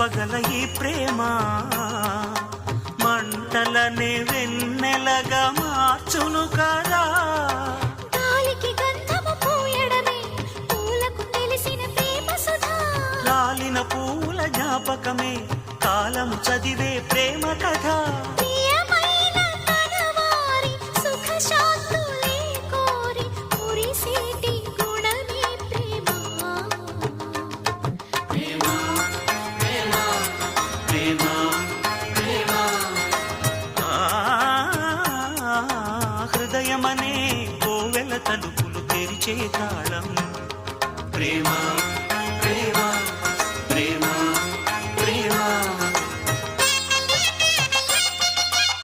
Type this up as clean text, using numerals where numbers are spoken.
చెప్పగల ఈ ప్రేమ మంటలనే వెన్నెలగా మార్చును కదా. గాలికి గంధము పూయడమే పూలకు తెలిసిన ప్రేమ సుధా. రాలిన పూల జ్ఞాపకమే కాలము చదివే ప్రేమ కథ. ప్రియమైన తనవారి సుఖ శాంతులే కోరి మురిసేటి గుణమే ప్రేమ. ప్రేమ ప్రేమ ప్రేమ ప్రేమ. హృదయమనే కోవెల తలుపులు తెరిచే తాళం ప్రేమ.